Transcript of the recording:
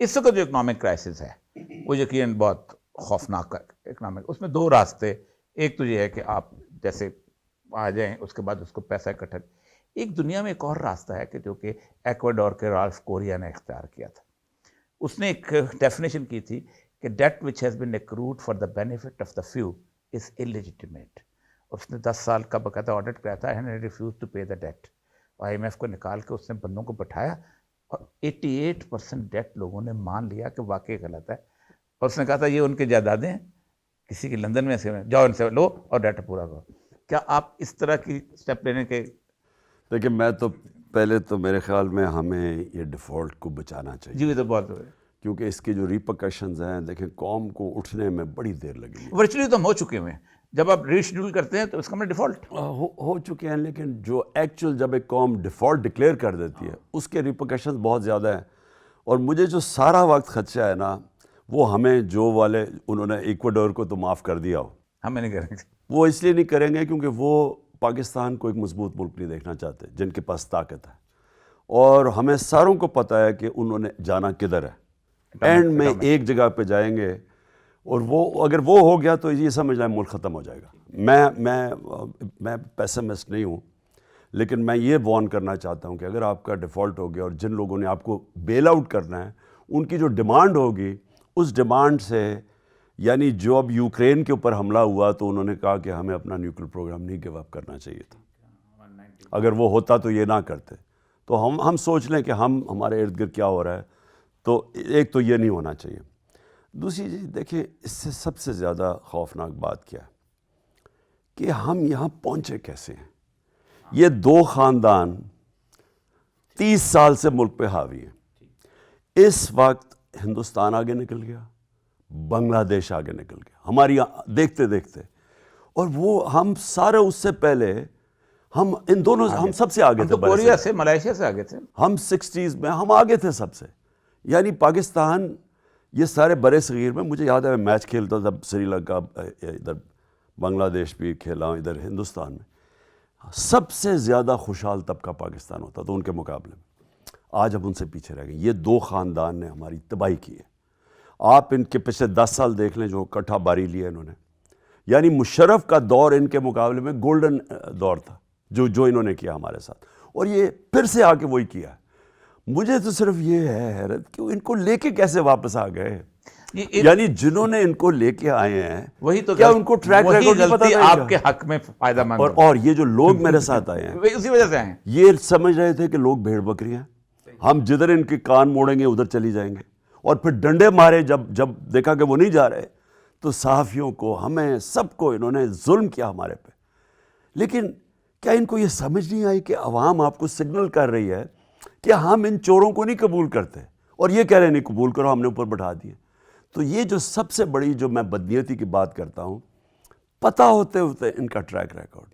اس وقت جو economic crisis ہے وہ یقیناً بہت خوفناک اکنامک، اس میں دو راستے، ایک تو یہ ہے کہ آپ جیسے آ جائیں اس کے بعد اس کو پیسہ اکٹھا، ایک دنیا میں ایک اور راستہ ہے کہ جو کہ ایکواڈور کے رالف کوریا نے اختیار کیا تھا. اس نے ایک ڈیفینیشن کی تھی کہ debt which has been accrued for the benefit of the few is illegitimate. اس نے 10 سال کا باقاعدہ آڈٹ کرایا تھا and refuses to pay the debt. I M F کو نکال کے اس نے بندوں کو بٹھایا اور 88% ڈیٹ لوگوں نے مان لیا کہ واقعی غلط ہے. اور اس نے کہا تھا یہ ان کی جائیدادیں ہیں، کسی کی لندن میں سے جاؤ ان سے لو اور ڈیٹ پورا کرو. کیا آپ اس طرح کی اسٹیپ لینے کے؟ دیکھیں میں تو پہلے تو میرے خیال میں ہمیں یہ ڈیفالٹ کو بچانا چاہیے. جی تو بہت کیونکہ اس کے جو ریپرکشنز ہیں دیکھیں قوم کو اٹھنے میں بڑی دیر لگی. ورچولی تو ہم ہو چکے ہیں، جب آپ ری شیڈول کرتے ہیں تو اس کا میں ڈیفالٹ ہو چکے ہیں، لیکن جو ایکچوئل جب ایک قوم ڈیفالٹ ڈکلیئر کر دیتی ہے اس کے ریپرکشنز بہت زیادہ ہیں. اور مجھے جو سارا وقت خدشہ ہے نا وہ ہمیں جو والے انہوں نے ایکواڈور کو تو معاف کر دیا ہو، ہمیں نہیں کریں گے. وہ اس لیے نہیں کریں گے کیونکہ وہ پاکستان کو ایک مضبوط ملک نہیں دیکھنا چاہتے جن کے پاس طاقت ہے. اور ہمیں ساروں کو پتہ ہے کہ انہوں نے جانا کدھر ہے. اینڈ میں ایک جگہ پہ جائیں گے اور وہ اگر وہ ہو گیا تو یہ سمجھ لیں ملک ختم ہو جائے گا. میں پیسمسٹ نہیں ہوں، لیکن میں یہ وارن کرنا چاہتا ہوں کہ اگر آپ کا ڈیفالٹ ہو گیا اور جن لوگوں نے آپ کو بیل آؤٹ کرنا ہے ان کی جو ڈیمانڈ ہوگی اس ڈیمانڈ سے، یعنی جو اب یوکرین کے اوپر حملہ ہوا تو انہوں نے کہا کہ ہمیں اپنا نیوکلیر پروگرام نہیں گیو اپ کرنا چاہیے تھا. اگر وہ ہوتا تو یہ نہ کرتے. تو ہم سوچ لیں کہ ہمارے ارد گرد کیا ہو رہا ہے. تو ایک تو یہ نہیں ہونا چاہیے. دوسری چیز دیکھیں اس سے سب سے زیادہ خوفناک بات کیا ہے کہ ہم یہاں پہنچے کیسے ہیں. یہ دو خاندان 30 سال سے ملک پہ حاوی ہیں. اس وقت ہندوستان آگے نکل گیا، بنگلہ دیش آگے نکل گیا ہماری دیکھتے دیکھتے. اور وہ ہم سارے اس سے پہلے ہم ان دونوں ہم سب سے آگے تھے. کوریا سے ملائیشیا سے آگے تھے ہم 60s میں ہم آگے تھے سب سے. یعنی پاکستان یہ سارے برے صغیر میں، مجھے یاد ہے میں میچ کھیلتا تھا سری لنکا، ادھر بنگلہ دیش بھی کھیلا ہوں، ادھر ہندوستان میں سب سے زیادہ خوشحال طبقہ پاکستان ہوتا تو ان کے مقابلے میں. آج اب ان سے پیچھے رہ گئے. یہ دو خاندان نے ہماری تباہی کی ہے. آپ ان کے پچھلے 10 سال دیکھ لیں جو کٹھا باری لیا انہوں نے. یعنی مشرف کا دور ان کے مقابلے میں گولڈن دور تھا جو انہوں نے کیا ہمارے ساتھ. اور یہ پھر سے آ کے وہی کیا ہے. مجھے تو صرف یہ ہے حیرت کہ ان کو لے کے کیسے واپس آ گئے. یعنی جنہوں نے ان کو لے کے آئے ہیں وہی تو کیا ان کو ٹریک ریکارڈ نہیں پتہ آپ کے حق میں فائدہ مند اور یہ جو لوگ میرے ساتھ آئے ہیں اسی وجہ سے آئے. یہ سمجھ رہے تھے کہ لوگ بھیڑ بکریاں، ہم جدھر ان کے کان موڑیں گے ادھر چلی جائیں گے. اور پھر ڈنڈے مارے جب دیکھا کہ وہ نہیں جا رہے تو صحافیوں کو، ہمیں سب کو انہوں نے ظلم کیا ہمارے پہ. لیکن کیا ان کو یہ سمجھ نہیں آئی کہ عوام آپ کو سگنل کر رہی ہے کہ ہم ان چوروں کو نہیں قبول کرتے، اور یہ کہہ رہے نہیں قبول کرو، ہم نے اوپر بٹھا دیے. تو یہ جو سب سے بڑی جو میں بدنیتی کی بات کرتا ہوں، پتہ ہوتے ہوتے ان کا ٹریک ریکارڈ